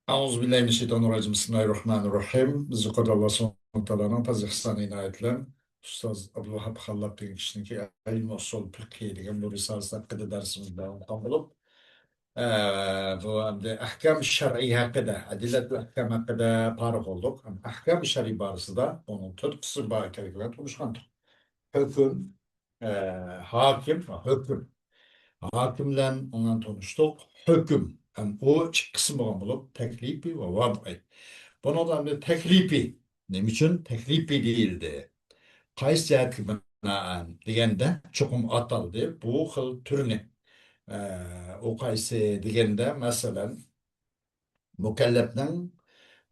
Euzubillahimineşşeytanirracim. Bismillahirrahmanirrahim. Bizi Kodu Allah subhanahu ta'ala'nın Tazikistan inayetiyle Ustaz Abdülvahap Hallap degan kishiniki ilm usul fiqhi degan bu risolasi haqida darsimiz davom qilib bu hamda ahkam shar'iy haqida adillatul ahkam haqida parif olduk. Ahkam shar'iy borasida onun to'rt qismi bor ekanligidan turishgan. Hukm, hokim va hukm. Hakim bilan ondan tanıştık. Hüküm. Hem o iki kısım bulup teklifi ve vad'i. Bunu da teklifi. Ne için? Teklifi değildi. Qaysi jihatga binoan deganda chuqum ataldı. Bu xil türünü. O qaysi deganda masalan mukallafning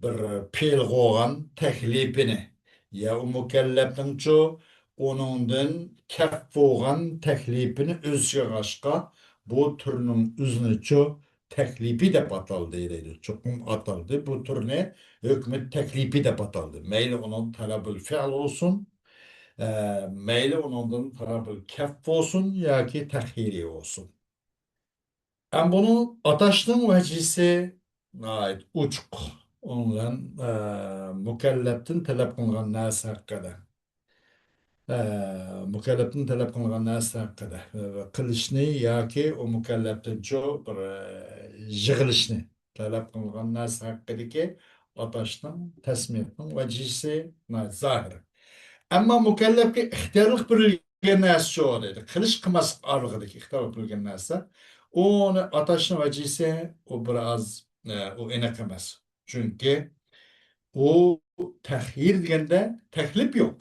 bir fe'l qo'ygan taklifini ya u mukallafning chu onundan kaf bo'lgan taklifini o'ziga g'ashqa bu turning o'zini chu taklifi deb ataldi deydi. Cho'qim ataldi. Bu turni hükmet taklifi deb ataldi. Mayli onun talabul fi'l olsun, mayli onundan talabul kaf olsun yoki tahiri olsun. Ben bunu ataştığım vecihisi ait uçuk. Ondan mükelleftin talep kılgan nasi hakkında. Mükelleftin talep kılgan nasi hakkında. Kılışını yaki o mükelleftin çoğu bir jığılışını talep kılgan nasi hakkında ki ataştığım tesmiyetin vecihisi zahir. Ama mükellefke ihtiyarlık bir narsa şu dedi. Kılıç kılmaz argıdaki ihtiyarlık bir narsa. Onu ataşın vecihse o biraz o enek emas. Çünkü o tehir degende teklif yok.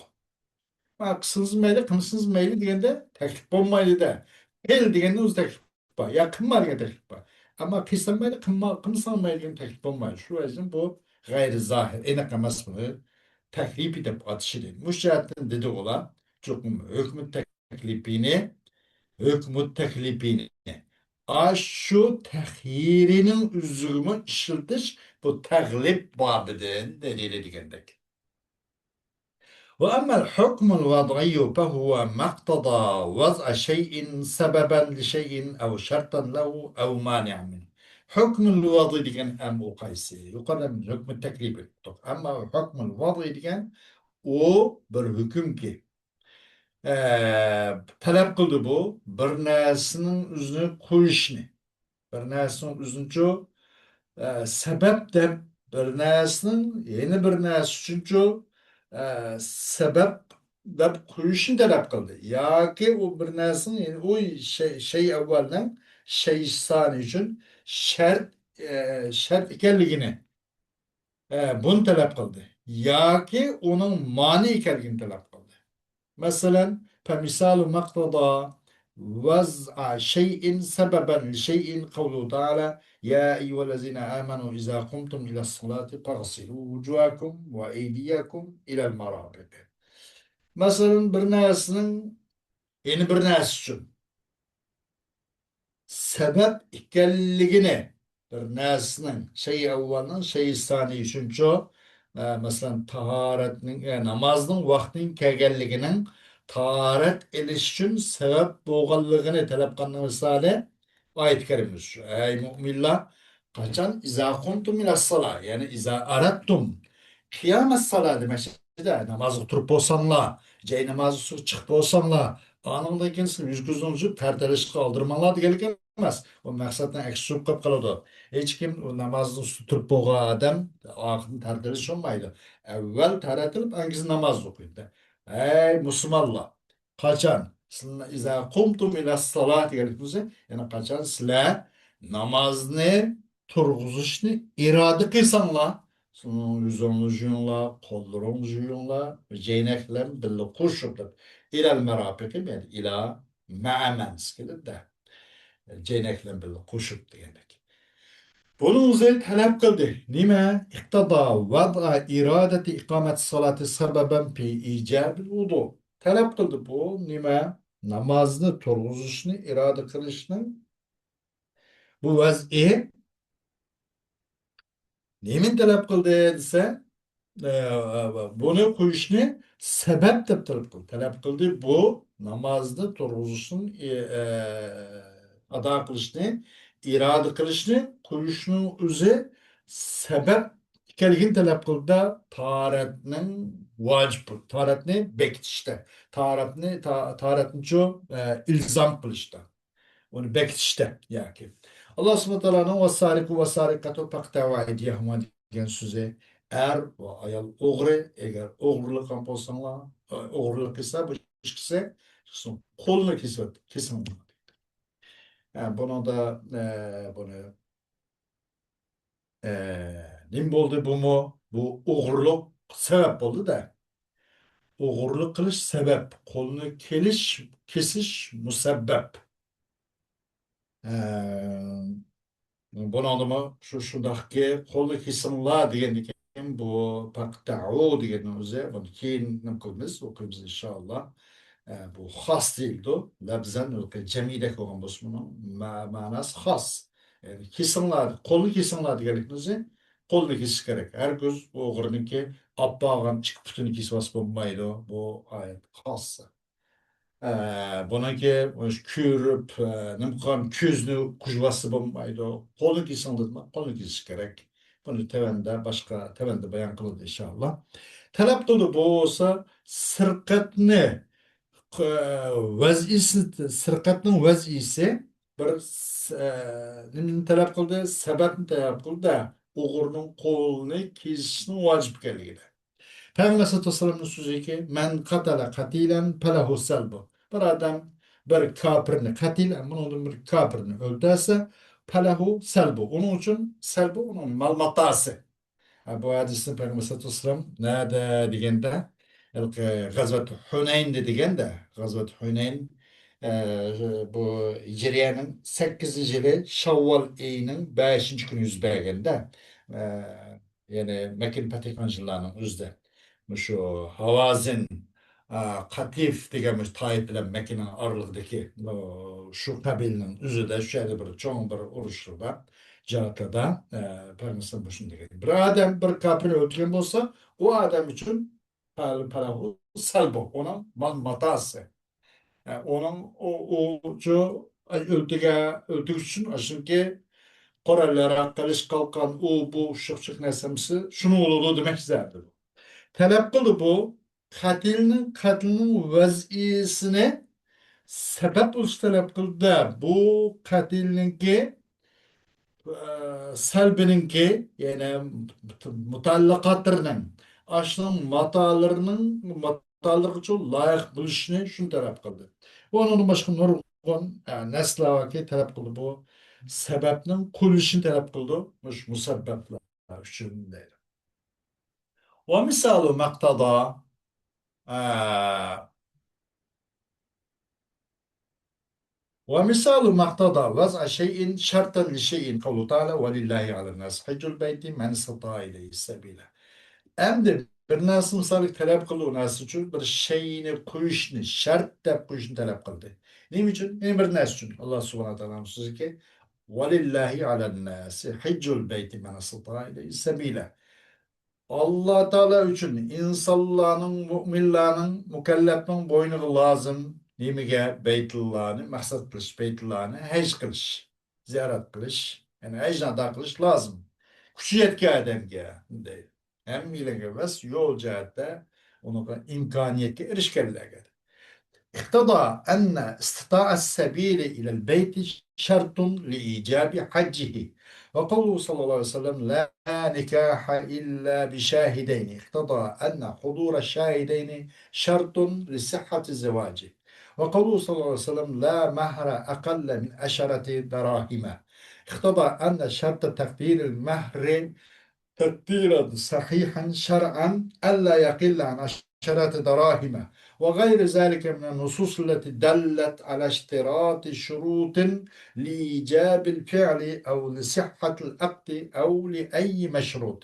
Kısınız meyli, kımsınız meyli degende teklif olmaylı da. El degende uz teklif var. Ya kımma degende teklif var. Ama kıysan meyli, kımsan meyli degende teklif olmaylı. Şu yüzden bu gayri zahir. Enek emas bunu teklif edip atışı değil. Müşahitin dedi olan çok hükmü teklifini hükmü teklifini şu tehirinin üzümü işiltiş bu teklif babıdır delili degендek. وأما الحكم الوضعي فهو ما اقتضى وضع شيء سببا لشيء أو شرطا له أو مانع منه. حكم الوضع دegen أم قيسي يقدم من حكم التكليف. أما حكم الوضع degen o bir hüküm ki talep kıldı bu bir nesinin üzerine koyuşunu. Bir nesinin üzerine sebep de bir nesinin yeni bir nes çünkü sebep de koyuşunu talep kıldı. Ya ki o bir nesinin yani o şey evvelden şey sani için şart ikenligini bunu talep kıldı. Ya ki onun mani ikenligini talep kıldı. مثلا فمثال ما اقتضى وضع شيء سببا لشيء قوله تعالى يا أيها الذين آمنوا إذا قمتم إلى الصلاة فاغسلوا وجوهكم وأيديكم إلى المرافق. Mesela bir nesinin yeni bir nes için sebep ikenligini bir nesinin şey evvelinin şey sani için çok mesela taharetinin namazın vaktinin kelgenliginin taharet eliş için sebep boğallığını talep kılını misali ayet-i kerimimiz şu. Ey müminler kaçan izâ kuntum minas-salâ yani izâ arattum kıyamet-salâ demek de namazı turup olsanlar cey namazı çıkıp olsanlar anında kendisini yüz gözünü uzup perteleş kaldırmalar degelik emas. O maksatdan eksi kılıp kaladı. Hiç kim o namazını tutup boğan adam akın perteleş olmaydı. Evvel terletilip hangisi namaz okuydu. Ey Müslümanlar kaçan İza kumtum ila salat degelikimize yani kaçan sizler namazını turguzuşunu irade kıysanlar Sunun yüzünü juyunla, kollarını juyunla, ceyneklerini birlikte koşup ilal merapiki yani ila ma'amens gibi de ceyneklerini birlikte koşup demek. Bunun üzerine talep kıldı. Nime? İktada vada iradeti ikamet salati sebeben fi icabil vudu. Talep kıldı bu. Nime? Namazını turguzuşunu, irade kılışını bu vaz'i nemin talep kıldı dese bunu koyuşunu sebep de talep kıldı. Bu namazda turguzuşun ada kılışını, irade kılışını koyuşunu üzeri sebep ekanligini talab qildi tahoratning vojib tahoratni bekitishda tahoratni shu ilzom qilishda uni bekitishda yoki alloh subhana taoloning vassariqu vassariqatu faqta'u aydiyahuma degan so'zi er va ayol o'g'ri agar o'g'irlik qilgan bo'lsanglar o'g'irlik qilsa bu ishqisi qo'lni kesinglar. Buni da bunu nim bo'ldi bu bu o'g'irlik sabab bo'ldi da o'g'irlik qilish sabab qo'lni kesish musabbab. Buni odamı shundaqki qo'lni kesinglar degandan keyin bu faqta'u deganning o'zi buni keyin nima qilamiz o'qiymiz inshaalloh. Bu xos deyildi. Labzan jamida ko'rgan bo'lsa buni ma'nosi xos. Yani kesinglar, qo'lni kesinglar deganlikni o'zi qo'lni kesish kerak. Har ko'z o'g'riniki oppog'an ikki putini kesib olsa bo'lmaydi. Bu oyat xos. Buniki ko'rib, nima qilgan ko'zni kujvasi bo'lmaydi. Qo'lni kesinglar, qo'lni kesish kerak. Buni boshqa tavanda bayon qiladi inshaalloh. Talab qildi bo'lsa sirqatni sirqatning vazisi bir nimani talab qildi, sababni talab qildi, o'g'rining qo'lni kesishni vojib ekanligini. Payg'ambar sallallohu alayhi vasallamning so'ziki, "Man qatala qatilan falahu salbu." Bir odam bir kofirni qatilan, bir kofirni o'ldirsa, falahu salbu. Uning uchun salbu uning malmatasi. Bu hadisni Payg'ambar sallallohu alayhi vasallam nada deganda G'azvat Hunayn deganda G'azvat Hunayn bu Hijriyaning 8-yili Shavvol oyining 5-kuni yuz berganda ya'ni Makka fath qilgan yillarning o'zida shu Havazin Qatif degan toif bilan Makkaning oralig'idagi shu qabilning o'zida shu yerda bir cho'ng bir urushda jihatlarda Payg'ambar shunday degan. Bir odam bir kofirni o'ldirgan bo'lsa, u odam uchun palahu salbu, onun matası. Yani onun şu öldürüş için aşınki Korellara kaliş kalkan bu şık nesemsi şunu oldu demek isterdi. Talep kıldı bu katilinin vaziyesine sebep olsun talep kıldı. Bu katilinki salbininki yani mutallakatlarının aşının matalarının için layık buluşunu şunu talep kıldı. Bu onun başka nurgun neslavaki talep kıldı bu sebepnin kulüşünü talep kıldı. Musabbepler için değil. O misalı maktada ومثال ما اقتضى وضع شيء شرطا لشيء قوله تعالى ولله على الناس حج البيت من استطاع إليه السبيل. Endi bir narsa misal talep kıldığı narsa için bir şeyini koyuşunu, şart dep koyuşunu talep kıldı. Ne için? Ne bir narsa için. Allah subhanahu teala sözü ki وَلِلَّهِ عَلَى النَّاسِ حِجُّ الْبَيْتِ مَنْ اسْتَطَاعَ إِلَيْهِ السَّبِيلَ. Allah Teala için insanların, müminlerin, mükelleflerin boynu lazım. Nimige Beytullah'ını, maksat kılış, Beytullah'ını hecc kılış, ziyaret kılış, yani hecc kılış lazım. Kuşu yetki ademge değil. Hem ilenge ves yol cihette onun imkaniyeti erişkenlerge. اقتضى أن استطاع السبيل إلى البيت شرط لإيجاب حجه وقوله صلى الله عليه وسلم لا نكاح إلا بشاهدين اقتضى أن حضور الشاهدين شرط لصحة الزواج وقوله صلى الله عليه وسلم لا مهر أقل من 10 دراهم اقتضى أن شرط تقدير المهر تقديرا صحيحا شرعا ألا يقل عن 10 دراهم وغير ذلك من النصوص التي دلت على اشتراط شروط لإيجاب الفعل أو لصحة العقد أو لأي مشروط.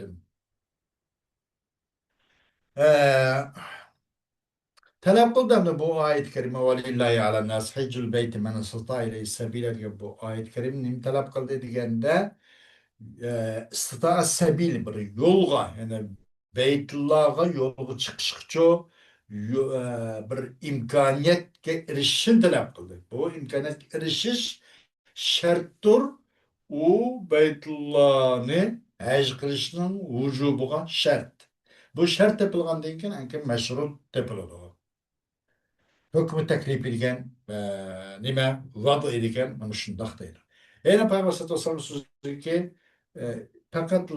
Talep da bu ayet-i kerime velillahi ala nas hiccul beyti men istata ile sabile diyor bu ayet-i kerimenin talep kıldığı degende istata sabil bir yolga yani Beytullah'a yolga çıkışçı bir imkaniyetke erişişini talep kıldı. Bu imkaniyetke erişiş şarttır o Beytullah'ını haj qilishning vujubiga shart. Bu shart tepilgandan keyin anki mashrut tepiladi. Hükmü teklif edilen nime vadı edilen mana şundaq deydi. Ene Peygamber sallallahu aleyhi ve sellem ki fakat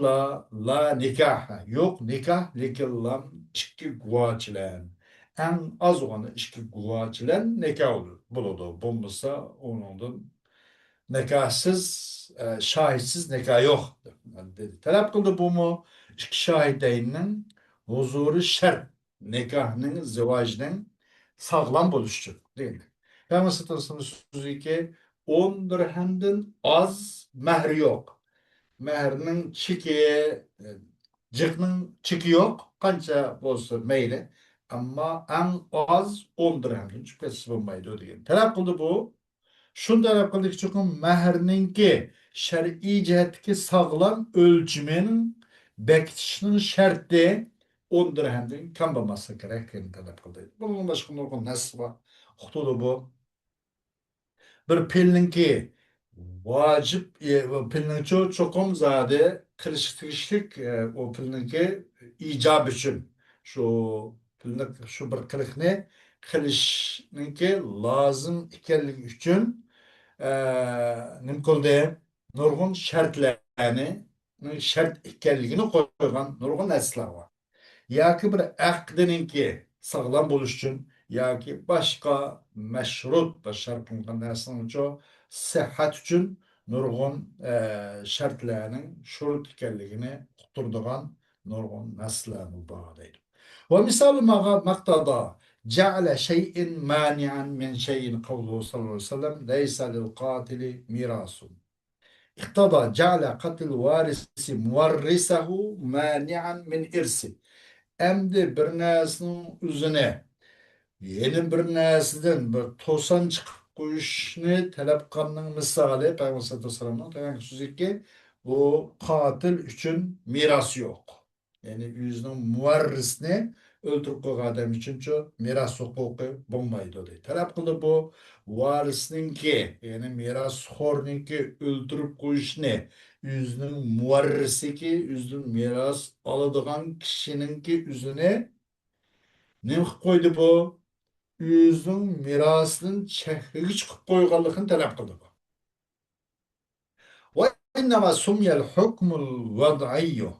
la nikah yok nikah lekin lam ikki guvachilan en az olanı ikki guvachilan nikah olur. Buludu. Bulmasa onun nikahsız şahitsiz nikah yok dedi. Talep kıldı bu mu? İki şahideyinin huzuru şart nikahının zivajının sağlam buluşu değil. Peygamber sallallahu aleyhi sözü ki 10 dirhemden az mehri yok. Mehrinin çiki, cıkının çiki yok. Kança olsa meyli. Ama en az 10 dirhemden şüphesiz bulmaydı diye. Talep kıldı bu. Şunday qildik chuqur mahrninki shar'iy jihatdagi sog'lom o'lchimining bekitishning sharti 10 dirhamdan kam bo'lmasa kerak deb talab qildi. Bundan boshqa nurg'un nas bor. Uqtidi bu. Bir pilninki vacip pilninki çokum zade kılış tegishlik o pilninki icab için şu pilnik şu bir kılıkni kılışninki lazım ekanligi üçün nim qildi nurg'un shartlarni shart ekanligini qo'ygan nurg'un narsalar bor. Yoki bir aqdiniki sog'lom bo'lish uchun yoki boshqa mashrut va shart qilingan narsaning uchun sihhat uchun nurg'un shartlarning shurut ekanligini uqtirdigan nurg'un narsalarni bor deydi. Va misol maqtada ja'ala shay'in mani'an min shay'in qawluhu sallallohu alayhi vasallam laysa lil qatili mirasun. اقتضى جعل قتل الوارث مورثه مانعا من إرثه. Emdi bir nersinin üzerine yeni bir nersinden bir tosan çıkıp koyuşunu talep kılının misali Peygamber sallallahu aleyhi ve sellem'in demek sözü ki bu katil için miras yok. Yani yüzünün muvarrisini öldürüp koygan adam için şu miras hukuku bulmaydı diye. Talep kıldı bu varisninki yani miras horninki öldürüp koyuşunu yüzünün muvarrisi ki yüzünün miras alıdığan kişininki yüzüne ne koydu bu? Yüzün mirasının çekici çıkıp koyganlıkını talep kıldı bu. Ve innema sumyel hukmul vad'iyyu.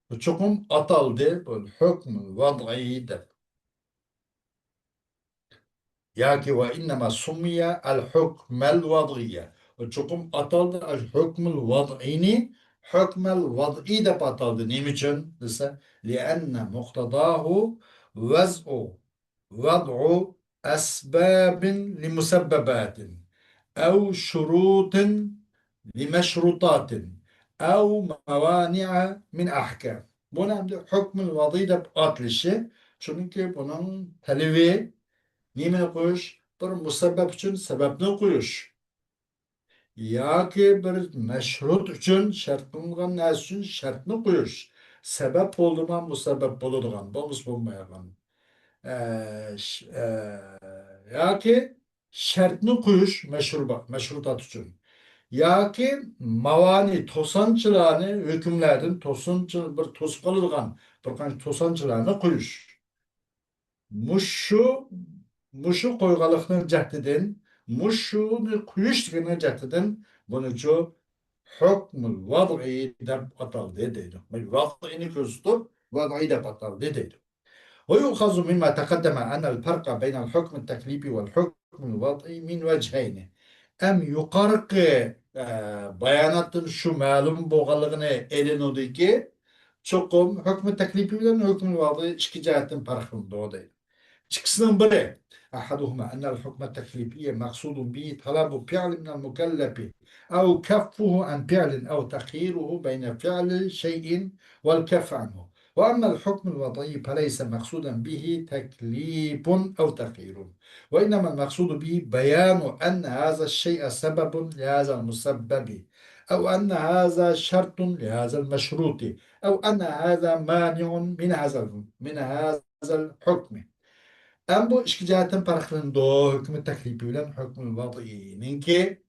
Bu çokum ataldı bu hukmul vad'iyyi de. Yaki ve innema sumya el hukmel vad'iyye. Bu çokum ataldı el hukmul vad'ini hukmel vad'i de ataldı. Niçin? Dese lienne muktadahu vez'u vad'u esbabin li musebbebatin ev şurutin li meşrutatin ev mevani'a min ahkam. Bu nemde hükmül vadîde atlışı. Çünkü bunun talebi neyine koyuş? Bir musebbep için sebebini koyuş. Ya ki bir meşrut için şart kılıngan nas için şartını koyuş. Sebep olduğundan musebbep bulunduğun. Bonus bulmayan. Yoki shartni qo'yish mashrutat uchun yoki mavani to'sonchilarni hukmlardan to'sinchi bir to'sib qoladigan bir qancha to'sonchilarni qo'yish mushu mushu qo'yganlikni jahdidan mushuni qo'yish degan jahdidan buni uchun hukmul vad'i deb ataldi deydi. Vad'ini ko'rsatib vad'i deb ataldi deydi. ويؤخذ مما تقدم أن الفرق بين الحكم التكليفي والحكم الوضعي من وجهين. أم يقارق bayanatın şu malum boğalığını elin ki çokum hükmü teklifi bilen hükmü vadı iki cihetin farkında o değil. İkisinden biri أحدهما أن الحكم التكليفي مقصود به طلب فعل من المكلف أو كفه عن فعل أو تخييره بين فعل شيء والكف عنه. وأما الحكم الوضعي فليس مقصودا به تكليف أو تخيير وإنما المقصود به بيان أن هذا الشيء سبب لهذا المسبب أو أن هذا شرط لهذا المشروط أو أن هذا مانع من هذا الحكم. Hem bu iki cihetin farkında hükmü teklifi bilen hükmü vad'ininki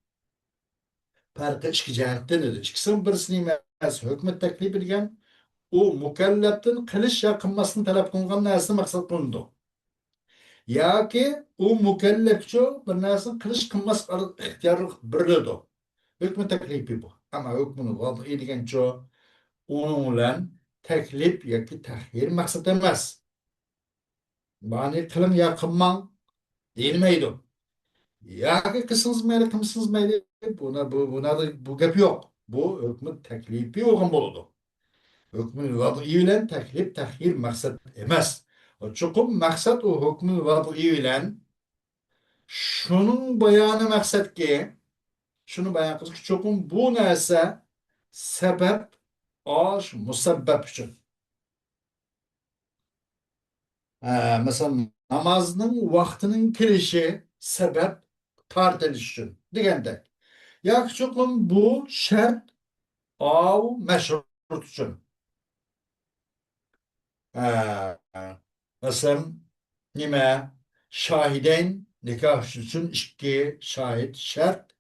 farkı iki cihettenedir. İkisinin birisini narsa hükmet teklif edilgan, u mukallafdan qilish ya qilmaslikni talab qilingan narsa maqsad qilindi. Yoki u mukallafcha bir narsani qilish qilmaslik ixtiyorlik beriladi. Hükmet teklifi bu. Ama hükmünü vazı degancha onun bilan taklif yoki tahyir maqsad emas. Ma'ni qiling ya qilmang deyilmaydi. Yoki qilsangiz mayli, qilmasangiz mayli. Bu gap yo'q. Bu hükmü teklifi bo'lgan bo'ladi. Hükmün vazı bilan taklif tahyir maqsad emas. Chuqur maqsad o hükmün vazı bilan şunun bayanı maqsadki, şunu bayan qilish chuqur bu narsa sabab osh musabbab uchun. Mesela namazının vaktinin kirişi sebep tartiliş için degende. Yakçukun bu şart av meşrut için. Ha, mesela nime şahiden nikah için iki şahit şart.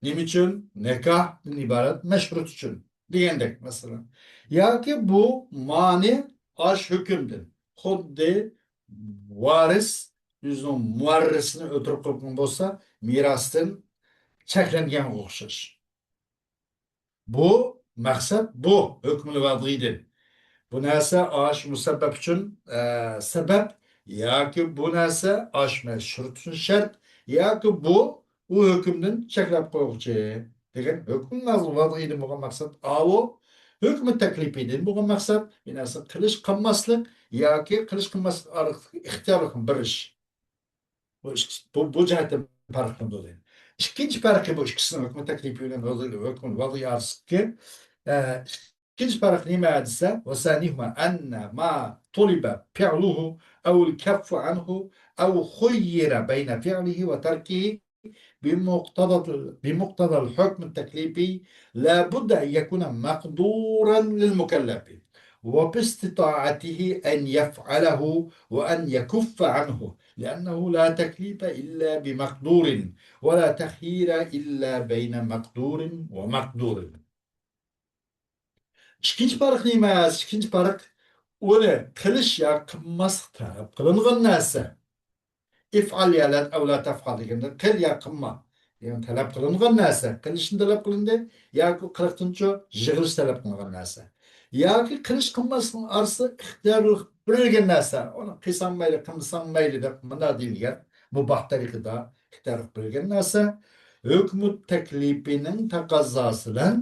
Nim için nikahdan ibaret meşrut için degende mesela. Ya ki bu mani aş hükümdür. Xuddi varis yüzünün muarrisini ötürüp qo'ygan bo'lsa, mirosdan cheklanganga o'xshash. Bu maqsad bu hukmul vadiydir. Bu narsa osh musabbab uchun sabab yoki bu narsa osh mashrut uchun shart yoki bu u hukmdan cheklab qo'yuvchi degan hukm vadiydir bo'lgan maqsad. Avo hukm taklifidir bo'lgan maqsad bir narsa qilish qilmaslik yoki qilish qilmaslik orasida ixtiyorlik berish. Bu jihatdan farq qiladi. İkinci farkı bu ikisinin hükmü teklifi ile hükmün vaziy arasındaki ikinci fark nima desa وثانيهما أن ما طلب فعله أو الكف عنه أو خير بين فعله وتركه بمقتضى الحكم التكليفي لا بد أن يكون مقدورا للمكلف وباستطاعته أن يفعله وأن يكف عنه لأنه لا تكليف إلا بمقدور ولا تخيير إلا بين مقدور ومقدور. İkinci fark neymiş? İkinci fark onu kılış ya kılmaz taraf kılıngan narsa. İf'al ya la tef'al degende qil ya qilma degan talab qilingan narsa. Qilishni talab qilindi yoki qilishguncha yig'ilish talab qilingan narsa. Yoki qilish qilmaslik orasida ixtiyorlik berilgan narsa. Uni qilsam mayli, qilmasam mayli deb mana deyilgan mubah tariqada ixtiyorlik berilgan narsa. Hukmu taklifining taqozosi bilan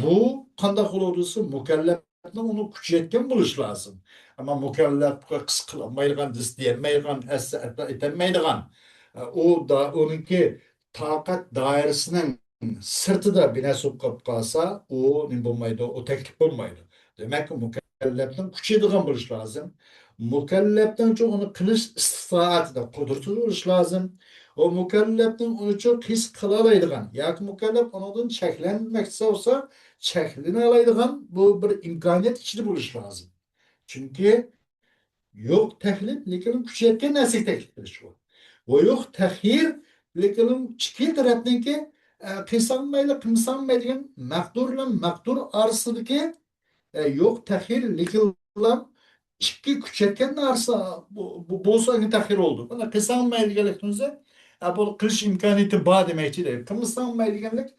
bu qanday bo'ladi? Mukallafning uni kuchaytgan bo'lish lozim. Ama mükellef kıskılamayırgan, dizleyemeyirgan, etemeyirgan. O da onunki takat dairesinin sırtıda bir nasıl kalsa o ne bulmaydı, o teklif olmaydı. Demek ki mükelleften küçüğüdüğün buluş lazım. Mükelleften çok onu kılıç istifaatı da kudurtu buluş lazım. O mükelleften onu çok his kılalaydıgan. Ya ki mükellef ondan çeklenmekse olsa çeklini alaydıgan bu bir imkaniyet içinde buluş lazım. Çünkü yok teklif, lekin kuchayotgan narsaga taklif qilish bu. Va yo'q tahyir, lekin ikki tarafniki qilsam mayli, qilmasam mayli degan maqdur bilan maqdur orasidagi yo'q tahyir, lekin ikki kuchayotgan narsa bo'lsa tahyir oldu. Buni qilsam mayli deganlik bo'lsa, bu qilish imkoniyati bor demakchi deydi. Qilmasam mayli deganlik,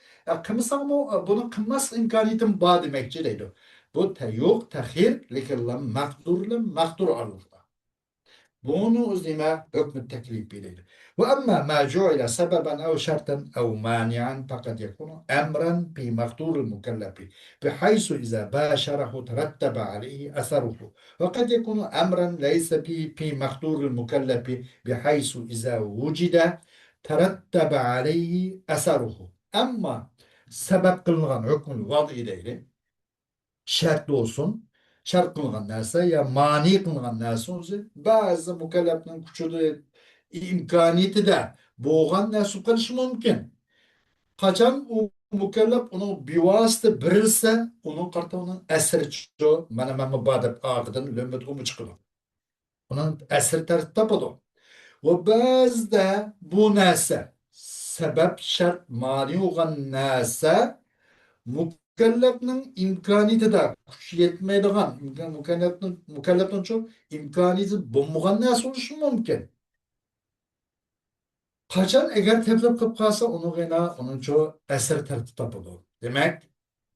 qilmasam buni qilmas imkoniyatim bor demakchi deydi. Bu yo'q tahyir, lekin maqdur oraliqda. Bunu uzima hükmü teklif bilir. Ve amma ma ju'ila sebeben ev şartan ev mani'an fakat yakunu emran fi makturul mukallafi bihaysu iza bâşarahu terettebe aleyhi eseruhu ve kad yakunu emran leyse fi makturul mukallafi bihaysu iza vucide terettebe aleyhi eseruhu. Ama sebep kılınan hükmün vadı ile şartlı olsun. Şart kılıngan narsa ya mani kılıngan narsa olsa bazı mükelleflerin küçüldüğü imkaniyeti de boğan narsa kılışı mümkün. Kaçan o mükellef onu bir vasıta birilse onun kartı onun eseri çıkıyor. Bana mübadep ağıdan lümbet umu çıkıyor. Onun eseri tarif tapadı. Ve bazı bu narsa sebep şart mani olan narsa mükellefnin imkaniyeti da kuş yetmeydiğen, mükelleften çok imkaniyeti bulmagan nasıl oluşu mümkün? Kaçan eğer teplep kıp kalsa onu gına onun çoğu eser tertip tapılı. Demek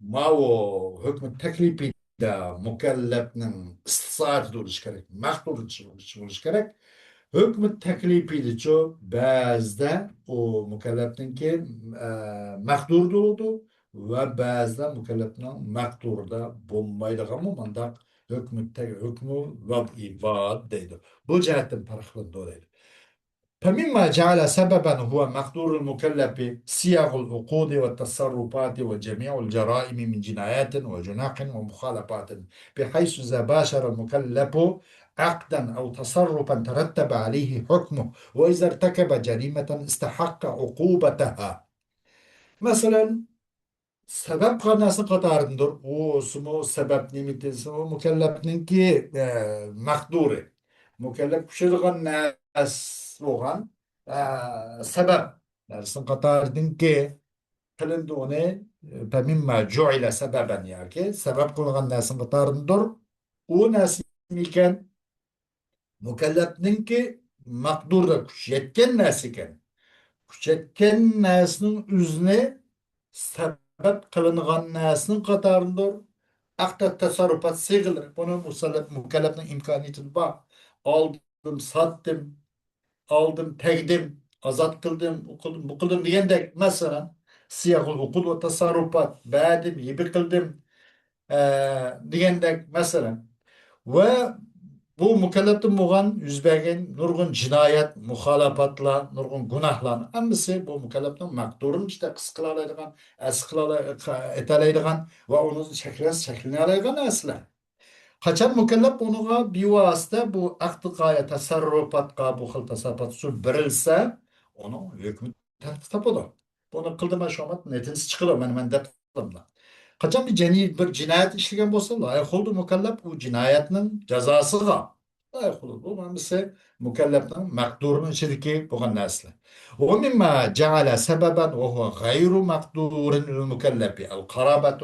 ma o hükmü teklifi de mükellefnin istisarı duruş gerek, mahdur duruş gerek. Hükmü teklifi de çoğu bazda o mükellefnin ki mahdur oldu ve bazda mükellefnin mahdur da bulmaydı ama mandak hükmü vab'i vaad deydi. Bu cihetten farklı olaydı. فمما جعل سببا هو مقدور المكلف صيغ العقود والتصرفات وجميع الجرائم من جنايات وجناح ومخالفات بحيث إذا باشر المكلف عقدا أو تصرفا ترتب عليه حكمه وإذا ارتكب جريمة استحق عقوبتها. مثلا sebep kanası katarındır. O sumu sebep nimetisi o mükellefninki makduri. Mükellef kuşilgan nas olan sebep. Dersin katarın ki kılındı onu pemimma cu'ile sebeben ya ki sebep kılgan nasın katarındır. O nas iken mükellefninki makdurda kuş yetken nas iken. Küçetken näsinin üzne sebep kılıngan näsinin katarındır. Akta tasarrufat sığılır. Bunu mükellefin imkaniyeti var. Aldım, sattım, aldım, tegdim, azat kıldım, bu kıldım diyendek mesela siyahul ukul ve tasarrufat bedim, yibi kıldım diyendek mesela ve bu mükelleftin bulan yüz bergen nurgun cinayet, muhalapatla, nurgun günahlan. Hemisi bu mükelleftin makturun işte kıskılalaydıgan, etaleydigan ve onun şeklini alaydigan asla. Kaçan mükellef onuğa bir vasıta bu aklı gaya tasarrufatka bu xil tasarrufat su birilse onu hükmü tertip tapılı. Bunu kıldıma şu an netiniz çıkıyor ben de kılımda. Kaçan bir cinayet işlegen bolsa layık oldu mükellef bu cinayetinin cezasıga layık olur. Bu mesela mükellefin makdurun içindeki bu nesli. ومما جعل سببا وهو غير مقدور للمكلف القرابة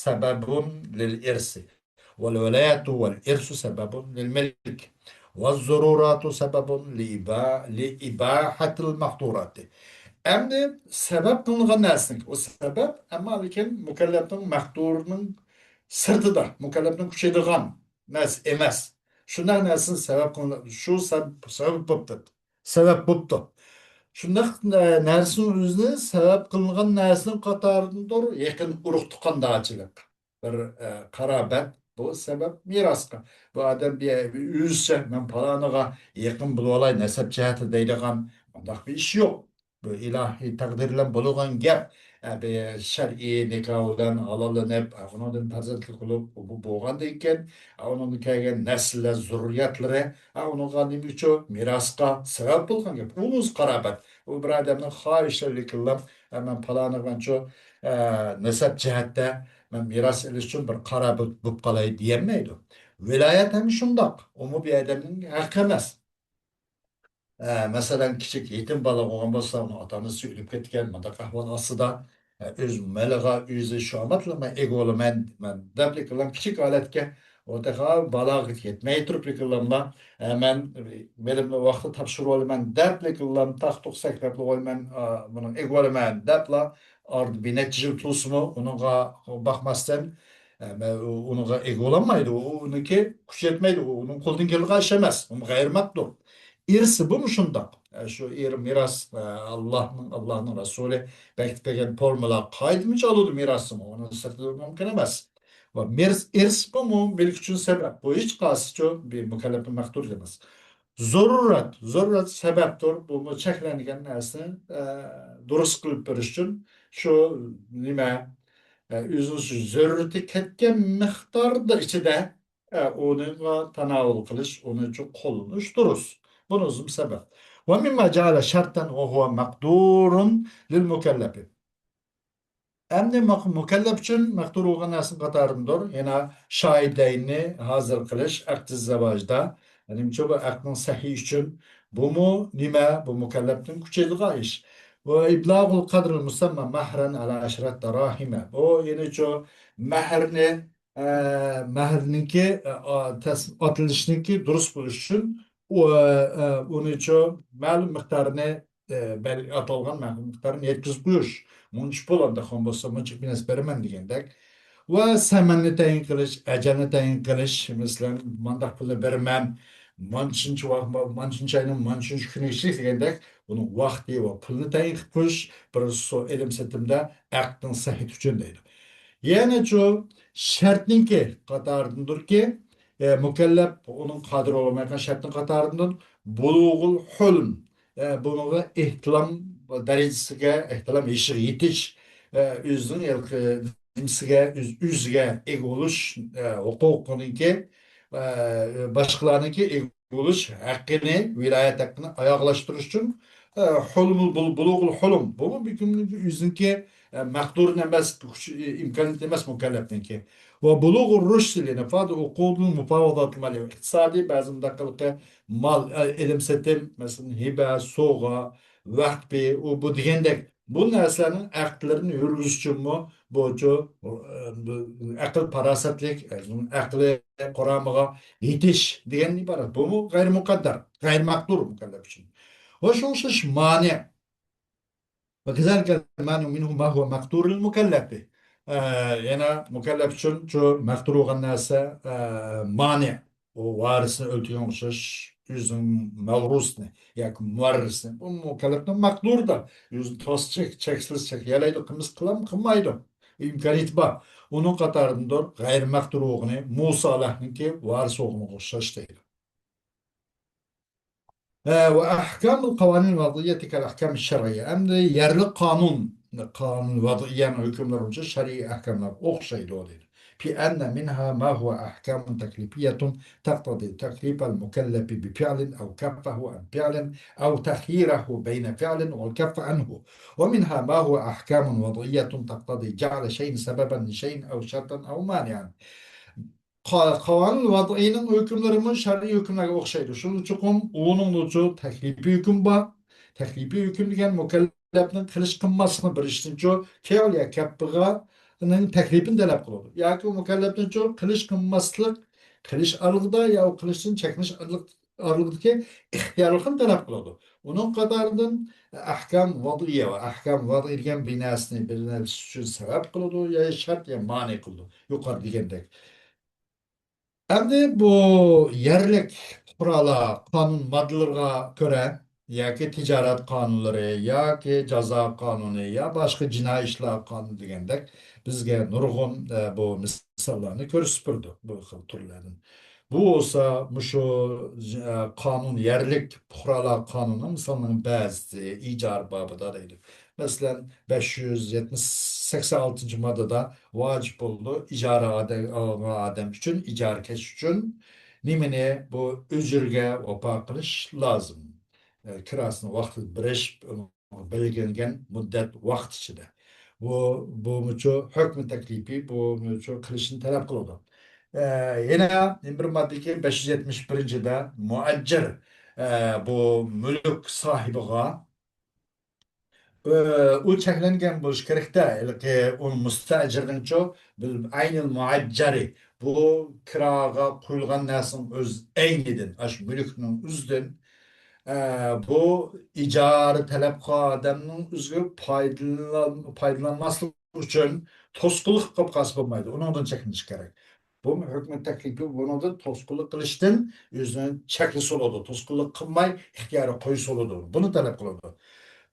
سبب للإرث والولاية والإرث سبب للملك والضرورات سبب لإباحة المقدورات. Hem sebep kılıngan nesnik. O sebep ama lekin mükellefin mahdurunun sırtıda. Mükellefin kuşaydıgan nes emez. Şundan nesin sebep kılıngan. Şu sebep buptu. Sebep buptu. Şundan nersin üzerine sebep kılıngan nesinin katarındır. Yakın uruk tukandaçılık. Bir karabet. Bu sebep miraska. Bu adam bir üzse men palanıga yakın bulu olay nesep cihati deydigan. Ondak bir iş yok. Bu ilahi takdirlen bulunan gap bir şer'i nikahından alalanıp ondan pazarlık kılıp bu boğanda iken onun kelgen nesiller zurriyatlары onun nimiço miraska sebep bulgan gap ulus qarabet bu bir adamın xahişleri kılap hemen palanıganço nesep cihatte men miras eliş için bir qarabet bup qalay diyemeydi. Vilayet hem şundak. O mu bir adamın hakkı emas. Mesela küçük yetim bala olan bolsa onu atanız ölüp ketken manda kahvan asıda öz melaga yüzü şu amatla men egolu men depli kılan küçük aletke o da bala git yetmey turp kılanma men benim vakti tapşır ol men depli kılan tak tok sekretli ol men bunun egolu men depla ard bir netice tulusmu onuga bakmazsan onuga egolanmaydı onunki kuş yetmeydi onun koldan geldiği aşamaz onu gayırmakdır. İrsi bu mu şundan? Şu miras Allah'ın Resulü belki peken formula kaydı mı çalıyordu mirası mı? Onu sırtı mümkün emez. Ve irs bu mu? Belki için sebep. Bu hiç kasıtçı bir mükellefin mektur demez. Zarurat sebeptir. Bu mu çeklengen nesni durus kılıp bir için şu nime üzüntü zürrütü ketken miktarda içinde onu tanavul kılış, onu çok kolunuz durus. Bunun uzun sebep. Ve mimma ceale şartan ve huve makdurun lil mükellefi. Emni mükellef için makdur olgan nasıl katarındır. Yine şahideyni hazır kılış, aktiz zavajda. Yani çoğu aklın sahih için bu mu nime bu mükellefin küçüldüğü iş. وإبلاغ القدر المسمى مهرا على 10 دراهم. O yine şu mehrini mehrininki atılışınki durus buluş için onu şu ma'lum miktarını atalgan ma'lum miktarını yetkizip koyuş. Munç bolanda hombasa munç bines bermen degendek. Ve semenni tayin kılış, ecelini tayin kılış. Mesela mandak pulu bermem. Mançınç mançınç ayının mançınç günü işlik degendek. Bunun vakti ve pulunu tayin kılıp koyuş. Bir so elim setimde aklın sahih üçün deydi. Yani şu şartninki katarındır ki mükellef onun kadir olamayan şartın katarından bulugul hulm bunun ihtilam derecesiga ihtilam işi yetiş özünün ilkisiga üzge eg oluş hukukununki başkalarınınki eg oluş hakkını vilayet hakkını ayaklaştırış için bulugul hulm bu bir gün yüzünki مقدور emas, imkoniyat emas mukallafniki. Ve buluğur rüşd ile nefad uqudul mufavadat mali. İktisadi bazı dakikalıkta mal elimsetim mesela hibe, soğa, vakti o bu digendek bu narsalarning aqdlarini yurgizish uchunmi bu aql parasatlik aqli qaramiga yetish degan iborat. Bu g'ayr muqaddar, g'ayr maqdur mukallaf uchun. Va shu o'xshash mani وكذلك المانع منه ما هو مقدور المكلف به yana mukallaf için şu maqdur olgan narsa mani o varisini öldürgen o'xshash yüzün mavrusni yoki muvarrisni bu mukallafdan maqdur da yüzün to'siq cheksiz chek yalaydi qilmish qilam qilmaydi imkoniyat bor uning qatorida g'ayr maqdur o'g'ni musalahninki varis o'g'ni o'xshash deydi. وأحكام القوانين الوضعية كالأحكام الشرعية أم yerli قانون وضعية hükümler olunca şer'i ahkamlar okşaydı oluyor. بأن منها ما هو أحكام تكليفية تقتضي تكليف المكلف بفعل أو كفه عن فعل أو تخييره بين فعل والكف عنه ومنها ما هو أحكام وضعية تقتضي جعل شيء سببا لشيء أو شرطا أو مانعا. Kanun vadının hükümlerinin şer'i hükümlerine okşaydı. Şunun için onun ucu teklifi hüküm var. Teklifi hüküm degen mükellefnin kılıç kılmasını bir iştin çoğu keol ya keppıganın teklifini talep kılıyor. Ya ki o mükellefnin çoğu kılıç kılmaslık kılıç arılıkta ya o kılıçın çekmiş arılıktaki ihtiyarlıkını talep kılıyor. Onun kadarından ahkam vadıya var. Ahkam vadı ilgen binasını birine için sebep kılıyor ya şart ya mani kılıyor. Yukarı digendek. Endi bu yerlik kurala, kanun maddelerine göre ya ki ticaret kanunları ya ki ceza kanunu ya başka cinayi işler kanunu degендek bizge nurgun bu misallarını körüspürdü bu xil türlerden. Bu olsa şu kanun yerlik kurala kanunu misalının bazı icar babıda deydi. Mesela 586. maddede vacip oldu. İcara adem için, icar keş için nimene bu ücürge opa kılış lazım. Kirasını vakti bireş belirlengen müddet vakt içinde. Bu müço hükmü teklifi bu müço kılışını talep kıldı. Yine bir maddeki 571. de muaccir bu mülk sahibiga u cheklangan bo'lishi kerakda uni mustajirnincho bil aynil muajjari bu kiraga qo'yilgan narsaning o'z aynidan ash mulkning o'zidan bu ijara talab qilgan odamning o'ziga foydalanmaslik uchun to'sqinlik qilib qolsa bo'lmaydi undan cheklanish kerak bu hukm taklifi bundan to'sqinlik qilishdan o'zini cheklasa bo'ladi to'sqinlik qilmay ixtiyoriy qo'ysa bo'ladi buni talab qiladi.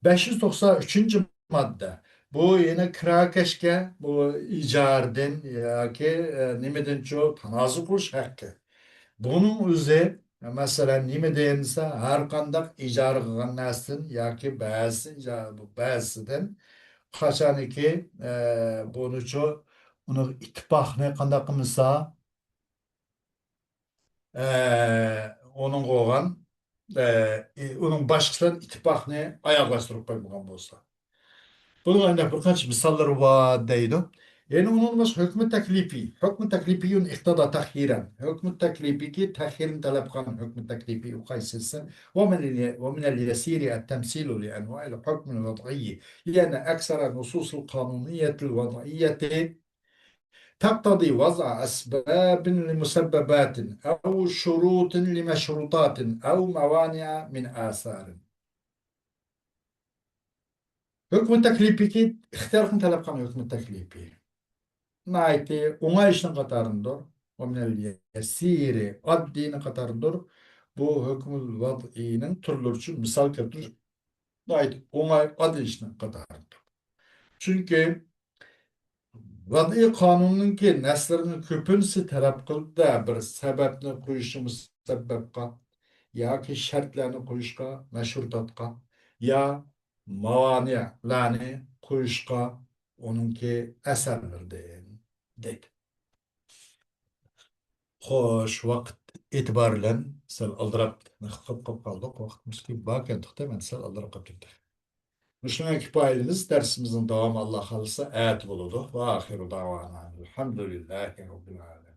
593. madde. Bu yine Krakesh'ke bu icardın ya ki nimeden çok tanazı kılış hakkı. Bunun üzeri mesela nime deyinse her kandak icar kılgan nestin ya ki bazıdan kaçan ki bunu çok onu ittifak ne kandak kımsa onun koğan onun başkasının ittifakını ayaklaştırıp koymagan bolsa. Bunun ancak birkaç misalları var deydi. Yani unutmaz hükmü teklifi. Hükmü teklifiyun iktada takhiren. Hükmü teklifi ki takhirin talep kan hükmü teklifi ukaysısı. ومن اليسير التمثيل لأنواع الحكم الوضعي لأن أكثر النصوص القانونية الوضعية تقتضي وضع أسباب لمسببات أو شروط لمشروطات أو موانع من آثار. Hükmü teklifi ki ihtiyarın talep kan hükmü teklifi. Naiti uңайышның қатарындыр. Оменел yesiri addini қатарындыр. Bu hükmül vad'inin türlü için misal keltir. Naiti uңай adil işinin қатарындыр. Çünkü vad'i kanununki nəslərini köpünsü tərəf qılıb da bir səbəbini qoyuşumuz səbəbqa, ya ki şərtlərini qoyuşqa, məşrutatqa, ya mavaniyalarını qoyuşqa onunki əsərlərdir, dedi. Xoş, vaqt etibarıyla sal aldırap qap qaldık. Vaxtımız ki bakən tuxta mən sal aldırap qaptık. Müştəmə kifayətimiz dersimizin devamı Allah kalırsa ayet buludu. Ve ahiru davana. Elhamdülillahi Rabbil alemin.